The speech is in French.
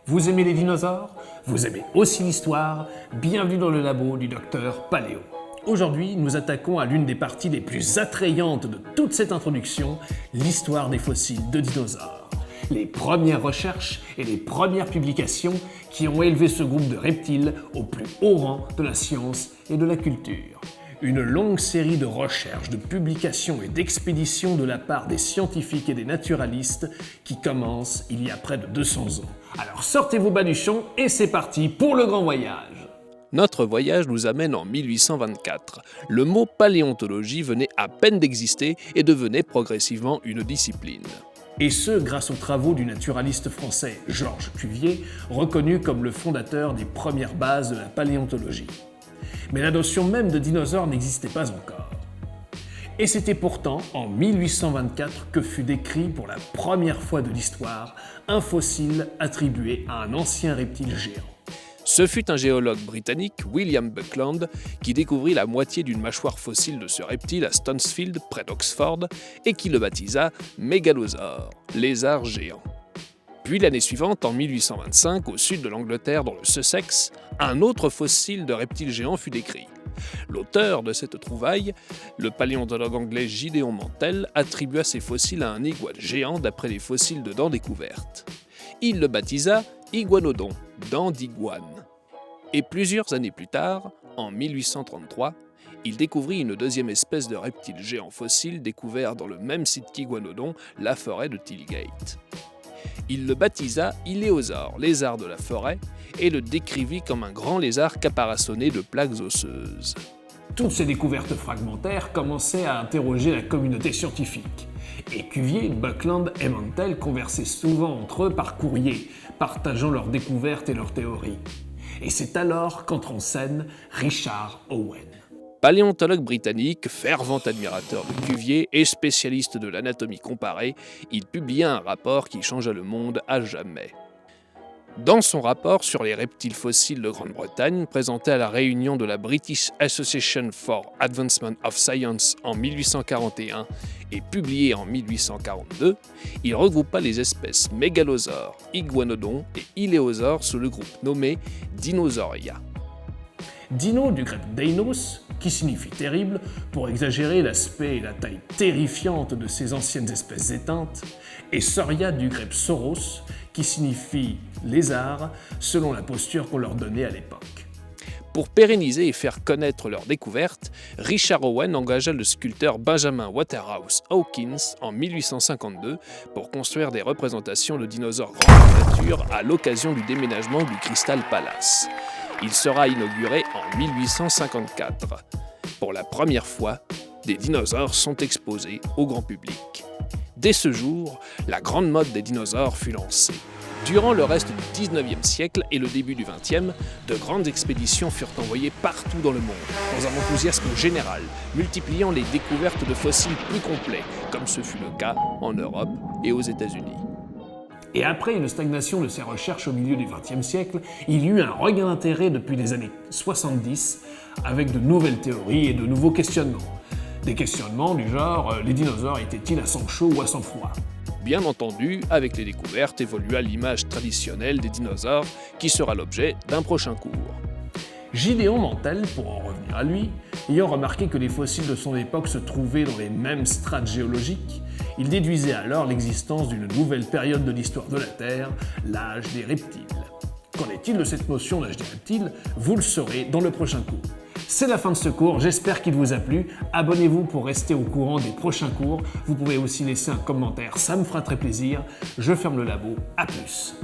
Vous aimez les dinosaures? Vous aimez aussi l'histoire? Bienvenue dans le labo du docteur Paléo. Aujourd'hui, nous attaquons à l'une des parties les plus attrayantes de toute cette introduction, l'histoire des fossiles de dinosaures. Les premières recherches et les premières publications qui ont élevé ce groupe de reptiles au plus haut rang de la science et de la culture. Une longue série de recherches, de publications et d'expéditions de la part des scientifiques et des naturalistes qui commence il y a près de 200 ans. Alors sortez vos baluchons et c'est parti pour le grand voyage. Notre voyage nous amène en 1824. Le mot paléontologie venait à peine d'exister et devenait progressivement une discipline. Et ce, grâce aux travaux du naturaliste français Georges Cuvier, reconnu comme le fondateur des premières bases de la paléontologie. Mais la notion même de dinosaure n'existait pas encore. Et c'était pourtant en 1824 que fut décrit pour la première fois de l'histoire un fossile attribué à un ancien reptile géant. Ce fut un géologue britannique, William Buckland, qui découvrit la moitié d'une mâchoire fossile de ce reptile à Stansfield, près d'Oxford, et qui le baptisa Mégalosaure, lézard géant. Puis l'année suivante, en 1825, au sud de l'Angleterre, dans le Sussex, un autre fossile de reptile géant fut décrit. L'auteur de cette trouvaille, le paléontologue anglais Gideon Mantell, attribua ces fossiles à un iguane géant d'après les fossiles de dents découvertes. Il le baptisa Iguanodon, dent d'iguane. Et plusieurs années plus tard, en 1833, il découvrit une deuxième espèce de reptile géant fossile découvert dans le même site qu'Iguanodon, la forêt de Tilgate. Il le baptisa Iléosaure, lézard de la forêt, et le décrivit comme un grand lézard caparaçonné de plaques osseuses. Toutes ces découvertes fragmentaires commençaient à interroger la communauté scientifique. Et Cuvier, Buckland et Mantell conversaient souvent entre eux par courrier, partageant leurs découvertes et leurs théories. Et c'est alors qu'entre en scène Richard Owen. Paléontologue britannique, fervent admirateur de Cuvier et spécialiste de l'anatomie comparée, il publia un rapport qui changea le monde à jamais. Dans son rapport sur les reptiles fossiles de Grande-Bretagne, présenté à la réunion de la British Association for Advancement of Science en 1841 et publié en 1842, il regroupa les espèces Mégalosaure, Iguanodon et Iléosaure sous le groupe nommé Dinosauria. Dino du grec deinos, qui signifie terrible, pour exagérer l'aspect et la taille terrifiante de ces anciennes espèces éteintes, et Sauria du grec sauros, qui signifie lézard, selon la posture qu'on leur donnait à l'époque. Pour pérenniser et faire connaître leur découverte, Richard Owen engagea le sculpteur Benjamin Waterhouse Hawkins en 1852 pour construire des représentations de dinosaures grandeur nature à l'occasion du déménagement du Crystal Palace. Il sera inauguré en 1854. Pour la première fois, des dinosaures sont exposés au grand public. Dès ce jour, la grande mode des dinosaures fut lancée. Durant le reste du 19e siècle et le début du 20e, de grandes expéditions furent envoyées partout dans le monde, dans un enthousiasme général, multipliant les découvertes de fossiles plus complets, comme ce fut le cas en Europe et aux États-Unis. Et après une stagnation de ces recherches au milieu du XXe siècle, il y eut un regain d'intérêt depuis les années 70 avec de nouvelles théories et de nouveaux questionnements. Des questionnements du genre les dinosaures étaient-ils à sang chaud ou à sang froid? Bien entendu, avec les découvertes évolua l'image traditionnelle des dinosaures qui sera l'objet d'un prochain cours. Gideon Mantell, pour en revenir à lui, ayant remarqué que les fossiles de son époque se trouvaient dans les mêmes strates géologiques, il déduisait alors l'existence d'une nouvelle période de l'histoire de la Terre, l'âge des reptiles. Qu'en est-il de cette notion d'âge des reptiles? Vous le saurez dans le prochain cours. C'est la fin de ce cours, j'espère qu'il vous a plu. Abonnez-vous pour rester au courant des prochains cours. Vous pouvez aussi laisser un commentaire, ça me fera très plaisir. Je ferme le labo, à plus.